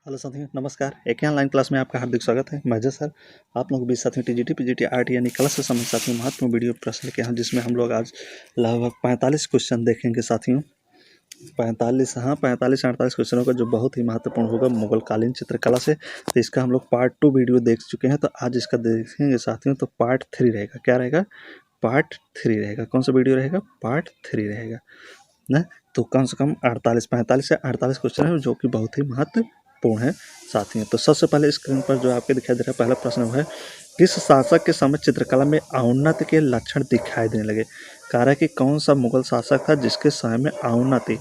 Hello साथियों, नमस्कार। एक ऑनलाइन क्लास में आपका हार्दिक स्वागत है। मैं अजय सर आप लोगों के बीच साथियों टीजीटी पीजीटी आर्ट यानी कला से संबंधित साथियों महत्वपूर्ण वीडियो प्रश्न लेके हैं, जिसमें हम लोग आज लगभग 45 क्वेश्चन देखेंगे साथियों। 45-48 क्वेश्चनों का जो बहुत ही महत्वपूर्ण होगा मुगल कालीन चित्रकला से। तो इसका हम लोग पार्ट 2 वीडियो देख चुके हैं, तो आज इसका देखेंगे साथियों। तो पार्ट 3 रहेगा। क्या रहेगा? पार्ट 3 रहेगा। कौन सा वीडियो रहेगा? पार्ट 3 रहेगा ना। तो कम से कम 45 से 48 क्वेश्चन है, जो कि बहुत ही महत्वपूर्ण है साथियों। तो सबसे पहले स्क्रीन पर जो आपके दिखाई दे रहा है पहला प्रश्न वो है, किस शासक के समय चित्रकला में औन्नति के लक्षण दिखाई देने लगे? कह रहा है कि कौन सा मुगल शासक था जिसके समय में औन्नति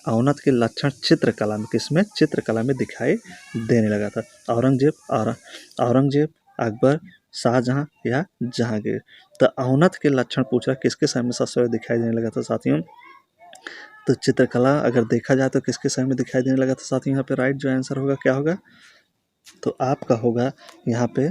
औन्नति के लक्षण चित्रकला में किसमें चित्रकला में दिखाई देने लगा था? औरंगजेब, अकबर, शाहजहां या जहांगीर? तो औन्नति के लक्षण पूछ रहा किसके समय में सबसे दिखाई देने लगा था साथियों? तो चित्रकला अगर देखा जाए तो किसके समय में दिखाई देने लगा था साथियों? यहाँ पे राइट जो आंसर होगा क्या होगा? तो आपका होगा यहाँ पे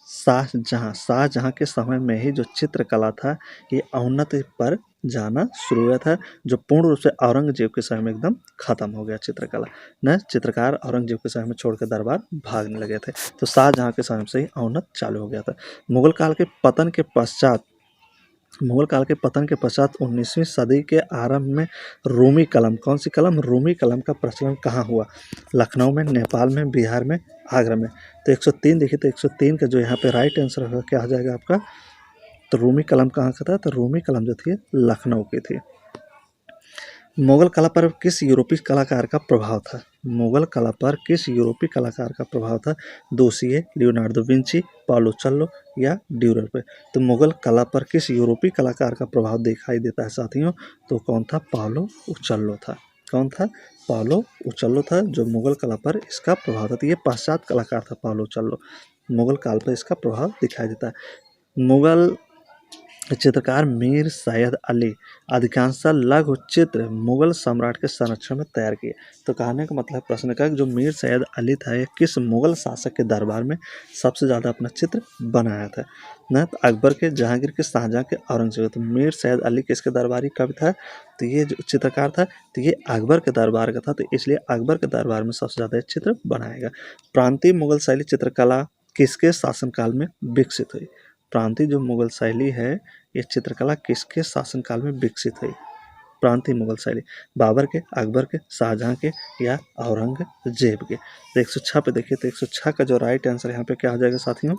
शाहजहां के समय में ही जो चित्रकला था ये औन्नति पर जाना शुरू हुआ था, जो पूर्ण रूप से औरंगजेब के समय में एकदम खत्म हो गया चित्रकला न। चित्रकार औरंगजेब के समय में छोड़कर दरबार भागने लगे थे, तो शाहजहां के समय से ही औन्नति चालू हो गया था। मुगल काल के पतन के पश्चात 19वीं सदी के आरंभ में रूमी कलम, कौन सी कलम? रूमी कलम का प्रचलन कहाँ हुआ? लखनऊ में, नेपाल में, बिहार में, आगरा में? तो 103 देखिए, तो 103 का जो यहाँ पे राइट आंसर होगा क्या हो जाएगा आपका? तो रूमी कलम कहाँ का था? तो रूमी कलम जो थी लखनऊ की थी। मुगल कला पर किस यूरोपीय कलाकार का प्रभाव था? मुगल कला पर किस यूरोपीय कलाकार का प्रभाव था? दोसिये, लियोनार्डो विंची, पाउलो चल्लो या ड्यूरर पे? तो मुगल कला पर किस यूरोपीय कलाकार का प्रभाव दिखाई देता है साथियों? तो कौन था? पाउलो उचल्लो था। कौन था? पाउलो उचल्लो था जो मुगल कला पर इसका प्रभाव था। तो ये पश्चात कलाकार था पाउलो उचल्लो, मुगल काल पर इसका प्रभाव दिखाई देता है। मुगल चित्रकार मीर सैयद अली अधिकांशतः लघु चित्र मुगल सम्राट के संरक्षण में तैयार किए। तो कहने का मतलब प्रश्न का जो मीर सैयद अली था ये किस मुगल शासक के दरबार में सबसे ज़्यादा अपना चित्र बनाया था ना? तो अकबर के, जहांगीर के, शाहजहां के, औरंगजेब। तो मीर सैयद अली किसके दरबारी कवि था? तो ये जो चित्रकार था तो ये अकबर के दरबार का था, तो इसलिए अकबर के दरबार में सबसे ज़्यादा चित्र बनाएगा। प्रांतीय मुगल शैली चित्रकला किसके शासनकाल में विकसित हुई? प्रांतीय जो मुगल शैली है ये चित्रकला किसके शासनकाल में विकसित हुई? प्रांतीय मुगल शैली बाबर के, अकबर के, शाहजहां के या औरंगजेब के? तो 106 पे देखिए, तो 106 का जो राइट आंसर यहाँ पे क्या हो जाएगा साथियों?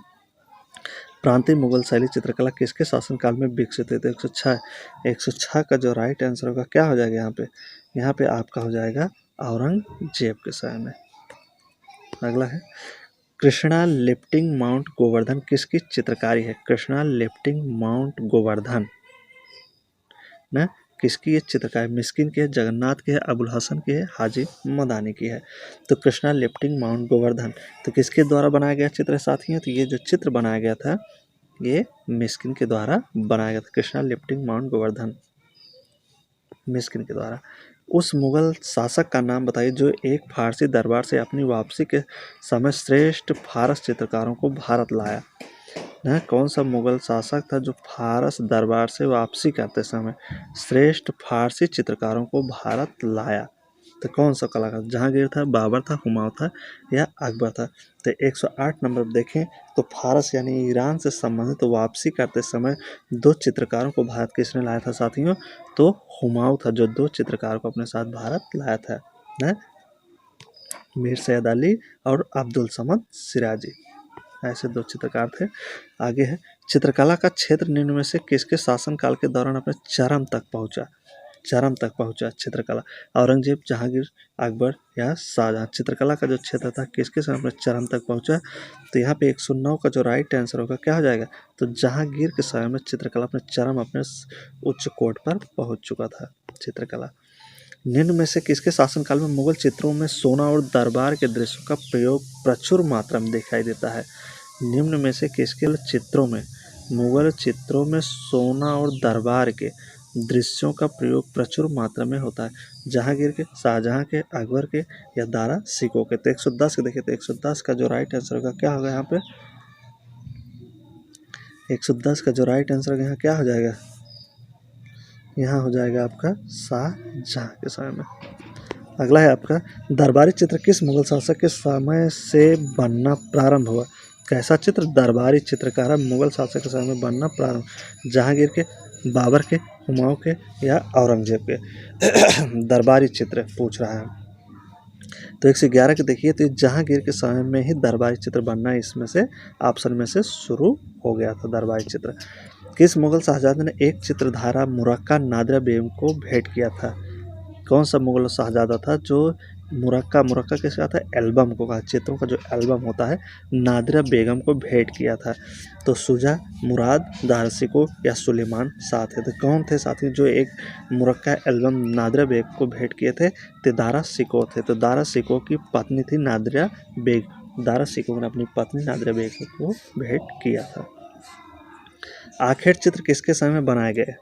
प्रांतीय मुगल शैली चित्रकला किसके शासनकाल में विकसित हुई? तो 106 का जो राइट आंसर होगा क्या हो जाएगा यहाँ पे? यहाँ पे आपका हो जाएगा औरंगजेब के समय में। अगला है, कृष्णा लिफ्टिंग माउंट गोवर्धन किसकी चित्रकारी है? कृष्णा लिफ्टिंग माउंट गोवर्धन ना किसकी ये चित्रकारी? मिस्किन की है, जगन्नाथ की है, अबुल हसन की है, हाजी मदानी की है? तो कृष्णा लिफ्टिंग माउंट गोवर्धन तो किसके द्वारा बनाया गया चित्र साथियों? तो ये जो चित्र बनाया गया था ये मिस्किन के द्वारा बनाया गया था। कृष्णा लिफ्टिंग माउंट गोवर्धन मिस्किन के द्वारा। उस मुगल शासक का नाम बताइए जो एक फारसी दरबार से अपनी वापसी के समय श्रेष्ठ फारस चित्रकारों को भारत लाया ना। कौन सा मुगल शासक था जो फारस दरबार से वापसी करते समय श्रेष्ठ फारसी चित्रकारों को भारत लाया? तो कौन सा कलाकार? जहांगीर था, बाबर था, हुमायूं था या अकबर था? तो 108 नंबर देखें तो फारस यानी ईरान से संबंधित वापसी करते समय दो चित्रकारों को भारत किसने लाया था साथियों? तो हुमायूं था जो दो चित्रकारों को अपने साथ भारत लाया था ना, मीर सैयद अली और अब्दुल समद सिराजी, ऐसे दो चित्रकार थे। आगे है, चित्रकला का क्षेत्र निम्न में से किसके शासनकाल के दौरान अपने चरम तक पहुंचा? चित्रकला औरंगजेब, जहांगीर, अकबर या शाहजहां? चित्रकला का जो क्षेत्र था किसके समय अपने चरम तक पहुंचा? तो यहाँ पे 109 का जो राइट आंसर होगा क्या हो जाएगा? तो जहांगीर के समय में चित्रकला अपने उच्च कोट पर पहुंच चुका था चित्रकला। निम्न में से किसके शासनकाल में मुगल चित्रों में सोना और दरबार के दृश्यों का प्रयोग प्रचुर मात्रा में दिखाई देता है? निम्न में से किसके मुगल चित्रों में सोना और दरबार के दृश्यों का प्रयोग प्रचुर मात्रा में होता है? जहांगीर के, शाहजहां के, अकबर के या दारा सिकोह के? तो 110 के देखिए, तो 110 का जो राइट आंसर होगा क्या होगा यहाँ पे? 110 का जो राइट आंसर होगा यहाँ क्या हो जाएगा? यहाँ हो जाएगा आपका शाहजहां के समय में। अगला है आपका दरबारी चित्र किस मुगल शासक के समय से बनना प्रारंभ हुआ। कैसा चित्र? दरबारी चित्रकार मुगल शासक के समय में बनना प्रारंभ। जहांगीर के, बाबर के, हुमायूं के या औरंगजेब के। दरबारी चित्र पूछ रहा है। तो 111 के देखिए, तो जहांगीर के समय में ही दरबारी चित्र बनना इसमें से ऑप्शन में से शुरू हो गया था दरबारी चित्र। किस मुगल शहजादे ने एक चित्रधारा मुरक्का नादिरा बेगम को भेंट किया था। कौन सा मुगल शहजादा था जो मुरक्का किसका था? एल्बम को कहा, चित्रों का जो एल्बम होता है, नादिरा बेगम को भेंट किया था। तो शुजा, मुराद, दारसिको या सुलेमान शाह थे। तो कौन थे साथी जो एक मुरक्का एल्बम नादिरा बेगम को भेंट किए थे? तो दारा सिको थे। तो दारा सिको की पत्नी थी नादिरा बेग। दारा सिको ने अपनी पत्नी नादिरा बेगम को भेंट किया था। आखेट चित्र किसके समय में बनाए गए?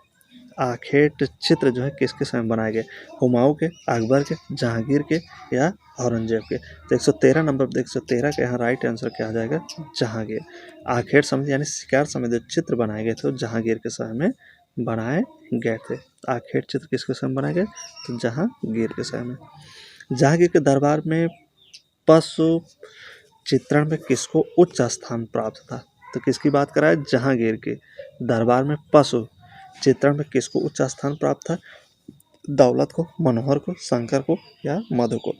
आखेट चित्र जो है किसके समय बनाए गए? हुमायूं के, अकबर के, जहांगीर के या औरंगजेब के। तो 113 नंबर पर 113 का यहाँ राइट आंसर क्या आ जाएगा? जहांगीर। आखेट समिति यानी शिकार समिति जो चित्र बनाए गए थे वो जहांगीर के समय में बनाए गए थे। आखेट चित्र किसके समय बनाए गए? तो जहांगीर के समय में। जहांगीर के दरबार में पशु चित्रण में किसको उच्च स्थान प्राप्त था? तो किसकी बात कराए? जहांगीर के दरबार में पशु चित्रण में किसको उच्च स्थान प्राप्त था? दौलत को, मनोहर को, शंकर को या मधु को।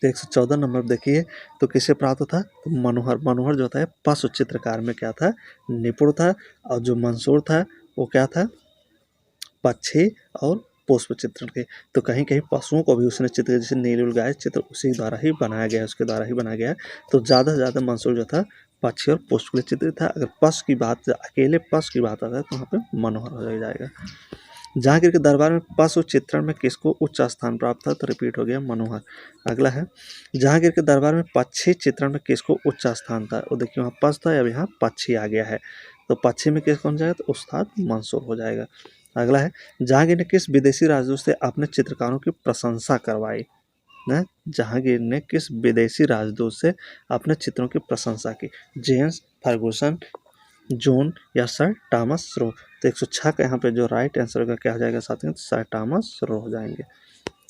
तो 114 नंबर देखिए, तो किसे प्राप्त था? तो मनोहर। मनोहर जो था पशु चित्रकार में क्या था? निपुण था। और जो मंसूर था वो क्या था? पक्षी और पुष्प चित्रण के। तो कहीं कहीं पशुओं को भी उसने चित्र, जैसे नीलुल गाय चित्र उसी द्वारा ही बनाया गया, उसके द्वारा ही बनाया गया। तो ज़्यादा से ज़्यादा मंसूर जो था पक्षी और पुष्प के चित्र था। अगर पशु की बात, अकेले पशु की बात आता है तो वहाँ पे मनोहर हो जाएगा। जहांगीर के दरबार में पशु चित्रण में किसको उच्च स्थान प्राप्त था? तो रिपीट हो गया मनोहर। अगला है जहांगीर के दरबार में पक्षी चित्रण में किसको उच्च स्थान था? वो देखिए वहाँ पशु था, अब यहाँ पक्षी आ गया है। तो पक्षी में किस कौन जाएगा? तो उस्ताद मंसूर हो जाएगा। अगला है जहांगीर ने किस विदेशी राजदूत से अपने चित्रकारों की प्रशंसा करवाई? न जहांगीर ने किस विदेशी राजदूत से अपने चित्रों की प्रशंसा की? जेम्स फर्गुसन, जॉन या सर टॉमस रो। तो 106 का यहाँ पे जो राइट आंसर होगा क्या हो जाएगा साथियों? तो सर टॉमस रो हो जाएंगे।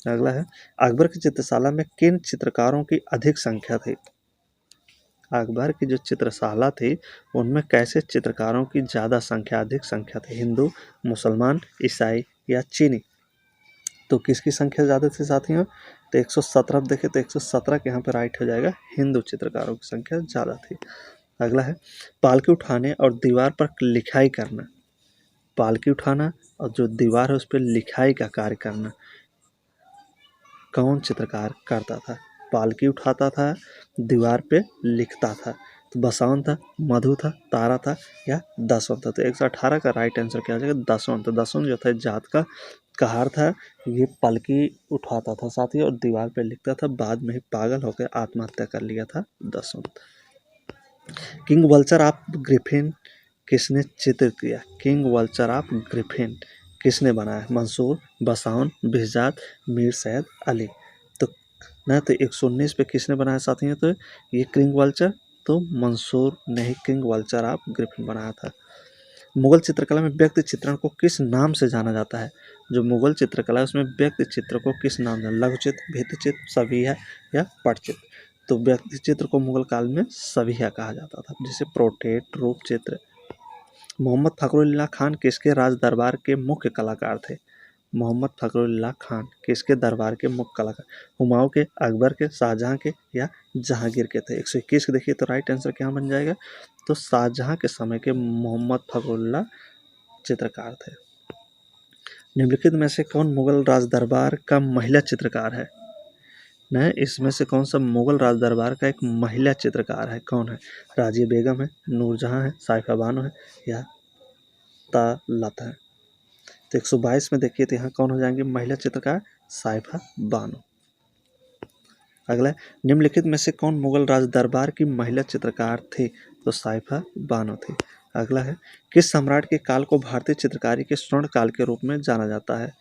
अगला है अकबर की चित्रशाला में किन चित्रकारों की अधिक संख्या थी? अकबर की जो चित्रशाला थी उनमें कैसे चित्रकारों की ज़्यादा संख्या, अधिक संख्या थी? हिंदू, मुसलमान, ईसाई या चीनी। तो किसकी संख्या ज़्यादा थी साथियों? तो 117 देखें तो 117 के यहाँ पे राइट हो जाएगा, हिंदू चित्रकारों की संख्या ज़्यादा थी। अगला है पालकी उठाने और दीवार पर लिखाई करना। पालकी उठाना और जो दीवार है उस पर लिखाई का कार्य करना कौन चित्रकार करता था? पालकी उठाता था, दीवार पे लिखता था। तो बसंत था, मधु था, तारा था या दसवंत था। तो 118 का राइट आंसर क्या आ जाएगा? दसवंत। दसवंत जो था जात का कहार था, ये पालकी उठाता था साथी और दीवार पे लिखता था। बाद में ही पागल होकर आत्महत्या कर लिया था दसवंत। किंग वल्चर ऑफ ग्रिफिन किसने चित्र किया? किंग वल्चर ऑफ ग्रिफिन किसने बनाया? मंसूर, बसाउन, बिहजात, मीर सैयद अली। तो ना तो 119 पे किसने बनाया साथियों? तो ये किंग वल्चर, तो मंसूर ने ही किंग वल्चर ऑफ ग्रिफिन बनाया था। मुगल चित्रकला में व्यक्ति चित्रण को किस नाम से जाना जाता है? जो मुगल चित्रकला है उसमें व्यक्ति चित्र को किस नाम से? लघु चित्र, भित्ति चित्र, सविया या पटचित्र। तो व्यक्ति चित्र को मुगल काल में सविया कहा जाता था, जैसे प्रोट्रेट, रूप चित्र। मोहम्मद फखरुल्लाह खान किसके राज दरबार के मुख्य कलाकार थे? मोहम्मद फखरुल्लाह खान किसके दरबार के मुख्य कलाकार? हुमायूं के, अकबर के, शाहजहां के या जहांगीर के थे? 121 के देखिए तो राइट आंसर क्या बन जाएगा? तो शाहजहां के समय के मोहम्मद फखरुल्लाह चित्रकार थे। निम्नलिखित में से कौन मुगल राज दरबार का महिला चित्रकार है? न इसमें से कौन सा मुगल राज दरबार का एक महिला चित्रकार है? कौन है? राजिया बेगम है, नूरजहां है, साइफा बानो है या तालत है। तो 122 में देखिए तो यहाँ कौन हो जाएंगे महिला चित्रकार? साइफा बानो। अगला निम्नलिखित में से कौन मुगल राज दरबार की महिला चित्रकार थी? तो साइफा बानो थी। अगला है किस सम्राट के काल को भारतीय चित्रकारी के स्वर्ण काल के रूप में जाना जाता है?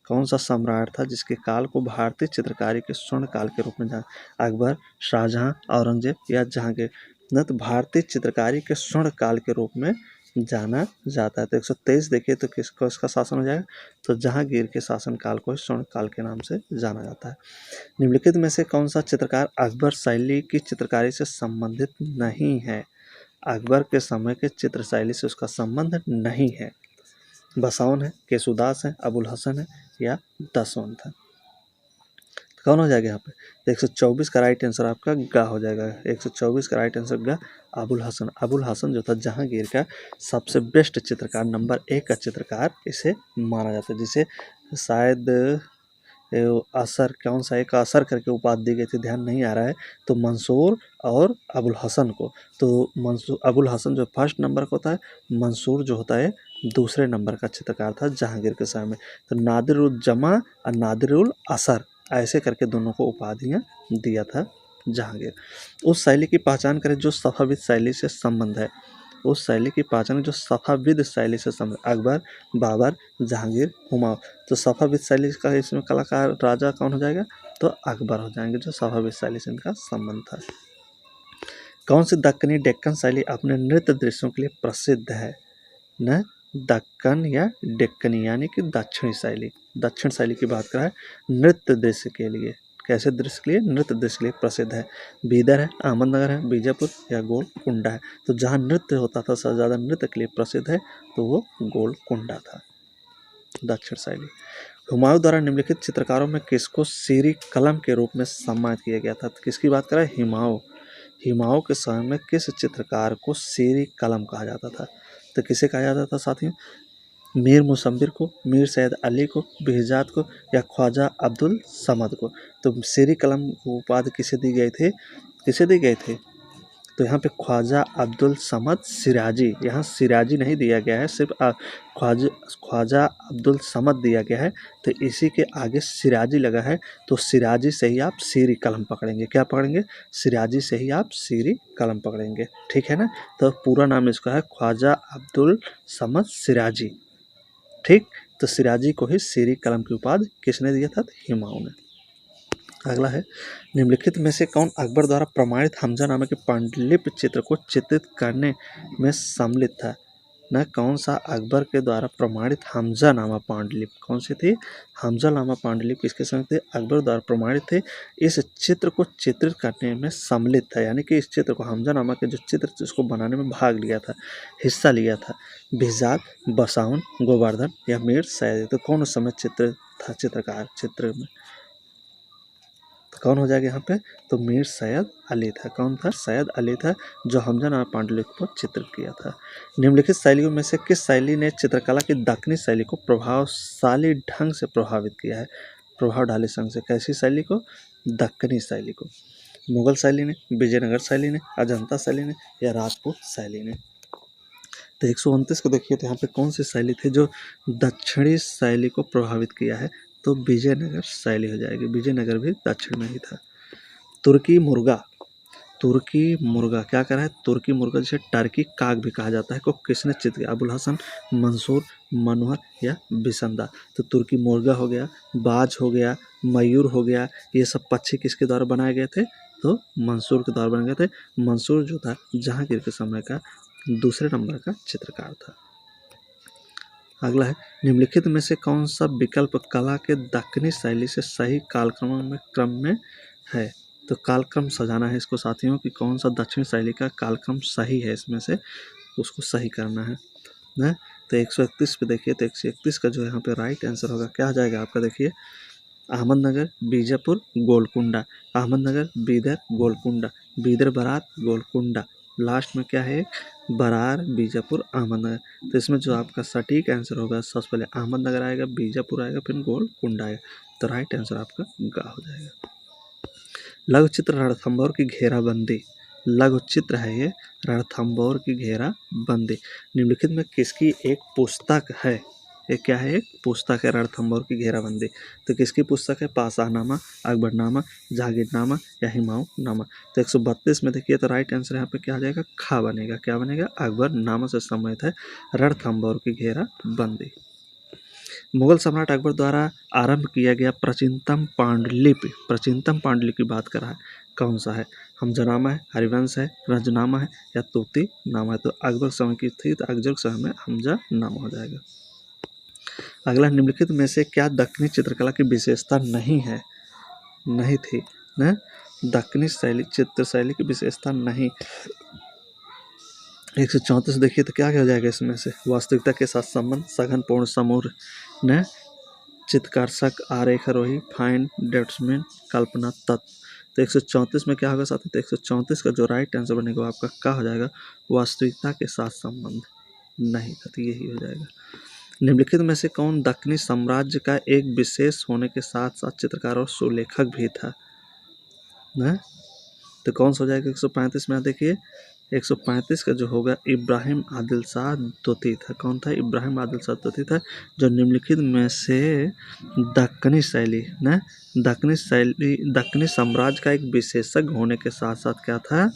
कौन सा सम्राट था जिसके काल को भारतीय चित्रकारी के स्वर्ण काल के रूप में जाना? अकबर, शाहजहां, औरंगजेब या जहांगीर। न तो भारतीय चित्रकारी के स्वर्ण काल के रूप में जाना जाता है। तो 123 देखिए तो किसको इसका शासन हो जाएगा, तो जहांगीर के शासनकाल को स्वर्णकाल के नाम से जाना जाता है। निम्नलिखित में से कौन सा चित्रकार अकबर शैली की चित्रकारी से संबंधित नहीं है? अकबर के समय के चित्र शैली से उसका संबंध नहीं है। बसौन है, केशुदास है, अबुल हसन है या दसवंत है। कौन हो जाएगा यहाँ पे? तो 124 का राइट आंसर आपका गा हो जाएगा। 124 का राइट आंसर गा, अबुल हसन। अबुल हसन जो था जहांगीर का सबसे बेस्ट चित्रकार, नंबर 1 का चित्रकार इसे माना जाता है, जिसे शायद असर, कौन सा एक असर करके उपाधि दी गई थी, ध्यान नहीं आ रहा है। तो मंसूर और अबुल हसन को, तो मंसूर अबुल हसन जो फर्स्ट नंबर का होता है, मंसूर जो होता है दूसरे नंबर का चित्रकार था जहांगीर के समय में। तो नादिरुल जमा और नादिरुल असर ऐसे करके दोनों को उपाधियाँ दिया था जहांगीर। उस शैली की पहचान करें जो सफाविद शैली से संबंध है। उस शैली की पहचान जो सफाविद शैली से संबंध, अकबर, बाबर, जहांगीर, हुमायूं। तो सफाविद शैली का इसमें कलाकार राजा कौन हो जाएगा? तो अकबर हो जाएंगे, जो सफाविद शैली से इनका संबंध था। कौन सी दक्कनी डेक्कन शैली अपने नृत्य दृश्यों के लिए प्रसिद्ध है? न दक्कन या डेक्कनी यानी कि दक्षिणी शैली। दक्षिण शैली की बात करा है नृत्य दृश्य के लिए, कैसे दृश्य के लिए? नृत्य दृश्य के लिए प्रसिद्ध है। बीदर है, अहमदनगर है, बीजापुर या गोलकुंडा है। तो जहाँ नृत्य होता था, सबसे ज़्यादा नृत्य के लिए प्रसिद्ध है तो वो गोलकुंडा था, दक्षिण शैली। हुमायूं द्वारा निम्नलिखित चित्रकारों में किसको सीरी कलम के रूप में सम्मानित किया गया था? तो किसकी बात करें? हुमायूं। हुमायूं के समय में किस चित्रकार को सीरी कलम कहा जाता था? तो किसे कहा जाता था साथियों? मीर मुसम्बिर को, मीर सैयद अली को, बेहजाद को या ख्वाजा अब्दुल समद को। तो सीरी कलम उपाधि किसे दी गई थी? किसे दी गई थी? तो यहाँ पे ख्वाजा अब्दुल समद सिराजी, यहाँ सिराजी नहीं दिया गया है, सिर्फ ख्वाजा अब्दुल समद दिया गया है। तो इसी के आगे सिराजी लगा है, तो सिराजी से ही आप सीरी कलम पकड़ेंगे। क्या पकड़ेंगे? सिराजी से ही आप सीरी कलम पकड़ेंगे, ठीक है ना। तो पूरा नाम इसका है ख्वाजा अब्दुल समद सिराजी, ठीक। तो सिराजी को ही सीरी कलम की उपाधि किसने दिया था? हुमायूं ने। अगला है, निम्नलिखित में से कौन अकबर द्वारा प्रमाणित हमजा नामा के पांडुलिपि चित्र को चित्रित करने में सम्मिलित था? न कौन सा अकबर के द्वारा प्रमाणित हमजा नामा पांडुलिपि, कौन सी थी? हमजा नामा पांडुलिपि किसके समय थे? अकबर द्वारा प्रमाणित थे। इस चित्र को चित्रित करने में सम्मिलित था, यानी कि इस चित्र को, हमजा नामा के जो चित्र उसको बनाने में भाग लिया था, हिस्सा लिया था। बेहजाद, बसाउन, गोवर्धन या मीर सैयद। तो कौन उस समय चित्र था, चित्रकार चित्र में? तो कौन हो जाएगा यहाँ पे? तो मीर सैयद अली था। कौन था? सैयद अली था, जो हमजा नामा पांडुलिपि को चित्रित किया था। निम्नलिखित शैलियों में से किस शैली ने चित्रकला की दक्कनी शैली को प्रभावशाली ढंग से प्रभावित किया है? प्रभावशाली ढंग से कैसी शैली को? दक्कनी शैली को। मुगल शैली ने, विजयनगर शैली ने, अजंता शैली ने या राजपूत शैली ने। तो 129 को देखिए, तो यहाँ पे कौन सी शैली थी जो दक्षिणी शैली को प्रभावित किया है? तो विजयनगर शैली हो जाएगी। विजयनगर भी दक्षिण में ही था। तुर्की मुर्गा, तुर्की मुर्गा क्या करा है? तुर्की मुर्गा जिसे टर्की काग भी कहा जाता है, को किसने चित्र किया? अबुल हसन, मंसूर, मनोहर या बिसंदा। तो तुर्की मुर्गा हो गया, बाज हो गया, मयूर हो गया, ये सब पक्षी किसके द्वारा बनाए गए थे? तो मंसूर के द्वारा बनाए गए थे। मंसूर जो था जहांगीर के समय का दूसरे नंबर का चित्रकार था। अगला है, निम्नलिखित में से कौन सा विकल्प कला के दक्कनी शैली से सही क्रम में है? तो कालक्रम सजाना है इसको साथियों, कि कौन सा दक्षिण शैली का कालक्रम सही है, इसमें से उसको सही करना है ना। तो 131 पे देखिए, तो 131 का जो यहाँ पे राइट आंसर होगा क्या आ जाएगा आपका? देखिए, अहमदनगर, बीजापुर, गोलकुंडा। अहमदनगर, बीदर, गोलकुंडा, बीदर, बरार, गोलकुंडा। लास्ट में क्या है? बरार, बीजापुर, अहमदनगर। तो इसमें जो आपका सटीक आंसर होगा, सबसे पहले अहमदनगर आएगा, बीजापुर आएगा, फिर गोलकुंडा आएगा। तो राइट आंसर आपका गा हो जाएगा। लघु चित्र रणथंभौर की घेराबंदी, लघु चित्र है ये, रणथंभौर की घेराबंदी निम्नलिखित में किसकी एक पुस्तक है? ये क्या है? एक पुस्तक है, रणथंभौर की घेराबंदी। तो किसकी पुस्तक है? पाशाहनामा, अकबरनामा, जहांगीरनामा या हुमायूंनामा। तो 132 में देखिए, तो राइट आंसर यहाँ पे क्या आ जाएगा? खा बनेगा। क्या बनेगा? अकबरनामा से संबंधित है रणथंभौर की घेराबंदी। मुगल सम्राट अकबर द्वारा आरंभ किया गया प्राचीनतम पांडुलिपि की बात कर रहा है, कौन सा है? हमजानामा है, हरिवंश है, रंजनामा है या तूती नामा है? तो अकबर समय की थी, तो अकबर समय में हमजानामा हो जाएगा। अगला, निम्नलिखित में से क्या दक्षिणी चित्रकला की विशेषता नहीं थी न? दक्षिणी चित्र शैली की विशेषता नहीं। 134 देखिए तो क्या हो जाएगा इसमें से? वास्तविकता के साथ संबंध, सघन पूर्ण समूह न, चित्तकर्षक, आरेखारोही, फाइन डेट्समेंट, कल्पना तत्व। तो 134 में क्या होगा साथी? तो 134 का जो राइट आंसर बनेगा आपका क्या हो जाएगा? वास्तविकता के साथ संबंध नहीं था, तो यही हो जाएगा। निम्नलिखित में से कौन दक्षिणी साम्राज्य का एक विशेष होने के साथ साथ चित्रकार और सुलेखक भी था न? तो कौन सा हो जाएगा 135 में? देखिए 135 का जो होगा इब्राहिम आदिल शाह द्वितीय था। कौन था? इब्राहिम आदिल शाह द्वितीय था, जो निम्नलिखित में से दक्षिणी साम्राज्य का एक विशेषज्ञ होने के साथ साथ क्या था?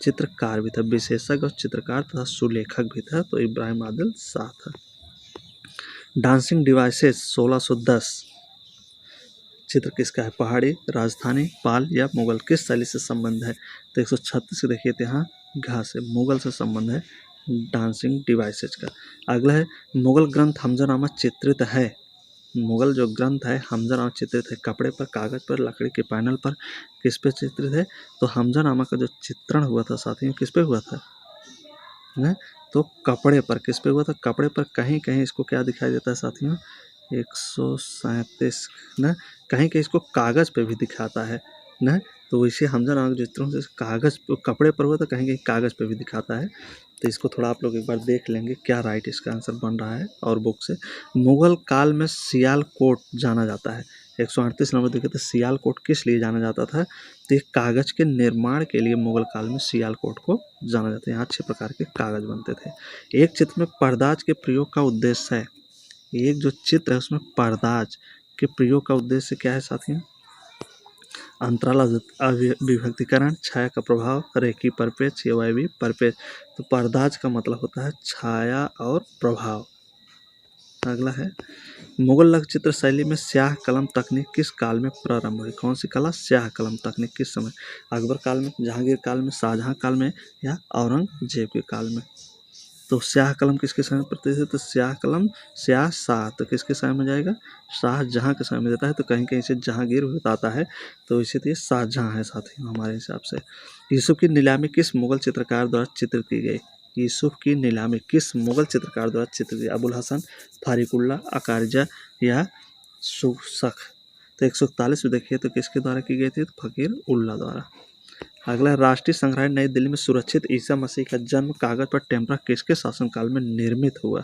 चित्रकार भी था, विशेषज्ञ और चित्रकार तथा सुलेखक भी था, तो इब्राहिम आदिल शाह था। डांसिंग डिवाइसेस 1610 चित्र किसका है? पहाड़ी, राजस्थानी, पाल या मुगल? किस शैली से संबंध है? तो 136 देखिए तो यहाँ घा से, मुगल से संबंध है डांसिंग डिवाइसेज का। अगला है, मुगल ग्रंथ हमजानामा चित्रित है। मुगल जो ग्रंथ है हमजानामा चित्रित है कपड़े पर, कागज पर, लकड़ी के पैनल पर, किस पे चित्रित है? तो हमजानामा का जो चित्रण हुआ था साथियों किस पे हुआ था न? तो कपड़े पर। किस पे हुआ था? कपड़े पर। कहीं कहीं इसको क्या दिखाई देता है साथियों? 137 न, कहीं कहीं इसको कागज़ पे भी दिखाता है न, तो वैसे हमजानामा के चित्रों से कागज़ कपड़े पर हुआ तो कहीं कहीं कागज़ पे भी दिखाता है। तो इसको थोड़ा आप लोग एक बार देख लेंगे क्या राइट इसका आंसर बन रहा है और बुक से। मुगल काल में सियालकोट जाना जाता है। 138 नंबर देखे तो सियालकोट किस लिए जाना जाता था? तो ये कागज़ के निर्माण के लिए मुगल काल में सियालकोट को जाना जाता है। यहाँ 6 प्रकार के कागज़ बनते थे। एक चित्र में पर्दाज के प्रयोग का उद्देश्य है। एक जो चित्र है उसमें पर्दाज के प्रयोग का उद्देश्य क्या है साथियों? अंतराल विभक्तिकरण, छाया का प्रभाव, रेखी परिपेक्ष या वायवीय परिपेक्ष। तो पर्दाज का मतलब होता है छाया और प्रभाव। अगला है, मुगल लघु चित्र शैली में स्याह कलम तकनीक किस काल में प्रारंभ हुई? कौन सी कला? स्याह कलम तकनीक किस समय? अकबर काल में, जहांगीर काल में, शाहजहां काल में या औरंगजेब के काल में? तो स्याह कलम किसके समय प्रतिष्ठित? तो स्याह कलम शाह तो किसके समय में जाएगा? शाहजहां के समय में देता है, तो कहीं कहीं से जहांगीर बताता है, तो इसी तो शाहजहां है साथी हमारे हिसाब से। यूसुफ की नीलामी किस मुगल चित्रकार द्वारा चित्रित की गई? यूसुफ की नीलामी किस मुगल चित्रकार द्वारा चित्रित की? अबुल हसन, फारिकुल्ला, अकारिजा या सुसख? तो 141 में देखिए तो किसके द्वारा की गई थी? तो फकीर उल्ला द्वारा। अगला, राष्ट्रीय संग्रहालय नई दिल्ली में सुरक्षित ईसा मसीह का जन्म कागज पर टेम्परा किसके शासनकाल में निर्मित हुआ?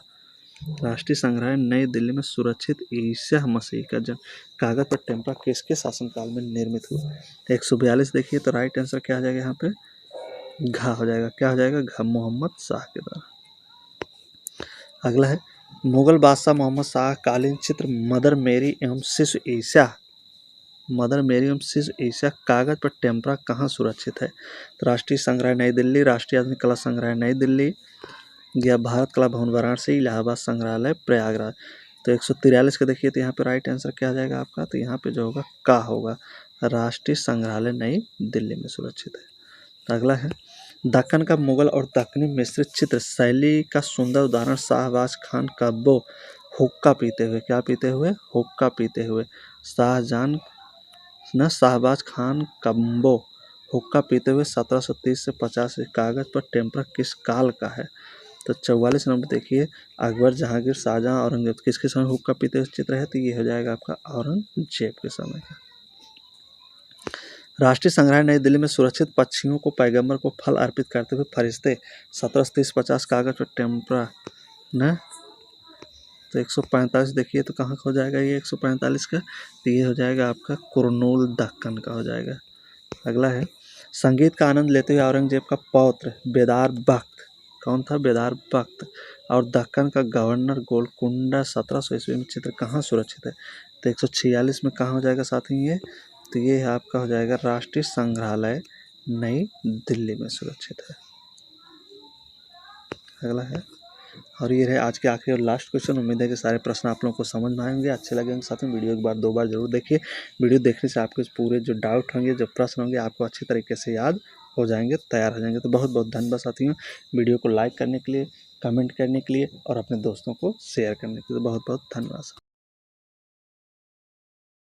राष्ट्रीय संग्रहालय नई दिल्ली में सुरक्षित ईसा मसीह का जन्म कागज पर टेम्परा किसके शासनकाल में निर्मित हुआ? 142 देखिए तो राइट आंसर क्या आ जाएगा यहाँ पे? घा हो जाएगा। क्या हो जाएगा? घा, मोहम्मद शाह के द्वारा। अगला है, मुगल बादशाह मोहम्मद शाह कालीन चित्र मदर मेरी एवं शिशु ईसा कागज पर टेम्परा कहाँ सुरक्षित है? तो राष्ट्रीय संग्रहालय नई दिल्ली, राष्ट्रीय आधुनिक कला संग्रहालय नई दिल्ली या भारत कला भवन वाराणसी, इलाहाबाद संग्रहालय प्रयागराज। तो 143 का देखिए तो यहाँ पे राइट आंसर क्या आ जाएगा आपका? तो यहाँ पे जो होगा का होगा, राष्ट्रीय संग्रहालय नई दिल्ली में सुरक्षित है। अगला है, दक्कन का मुगल और दक्कनी मिश्रित चित्र शैली का सुंदर उदाहरण शाहबाज खान कब्बो हुक्का पीते हुए, क्या पीते हुए? हुक्का पीते हुए। शाहजहां न शाहबाज खान कम्बो हुक्का पीते हुए 1730 से 50 कागज पर टेम्परा किस काल का है? तो 44 नंबर देखिए, अकबर, जहांगीर, शाहजहां, औरंगजेब किसके समय हुक्का पीते हुए चित्र है? तो ये हो जाएगा आपका औरंगजेब के समय का। राष्ट्रीय संग्रहालय नई दिल्ली में सुरक्षित पक्षियों को पैगंबर को फल अर्पित करते हुए फरिश्ते 1730-50 कागज पर टेम्परा न। तो 145 देखिए तो कहाँ का हो जाएगा ये 145 का? तो ये हो जाएगा आपका कुरनूल दक्कन का हो जाएगा। अगला है, संगीत का आनंद लेते हुए औरंगजेब का पौत्र बेदार बख्त, कौन था? बेदार बख्त और दक्कन का गवर्नर गोलकुंडा 1700 ईस्वी में चित्र कहाँ सुरक्षित है? तो 146 में कहाँ हो जाएगा साथी ये? तो ये आपका हो जाएगा राष्ट्रीय संग्रहालय नई दिल्ली में सुरक्षित है। अगला है, और ये रहे आज के आखिरी और लास्ट क्वेश्चन। उम्मीद है कि सारे प्रश्न आप लोगों को समझ में आएंगे, अच्छे लगेंगे। साथ में वीडियो एक बार 2 बार जरूर देखिए। वीडियो देखने से आपके पूरे जो डाउट होंगे, जो प्रश्न होंगे, आपको अच्छी तरीके से याद हो जाएंगे, तैयार हो जाएंगे। तो बहुत बहुत धन्यवाद साथियों, वीडियो को लाइक करने के लिए, कमेंट करने के लिए और अपने दोस्तों को शेयर करने के लिए। बहुत बहुत धन्यवाद।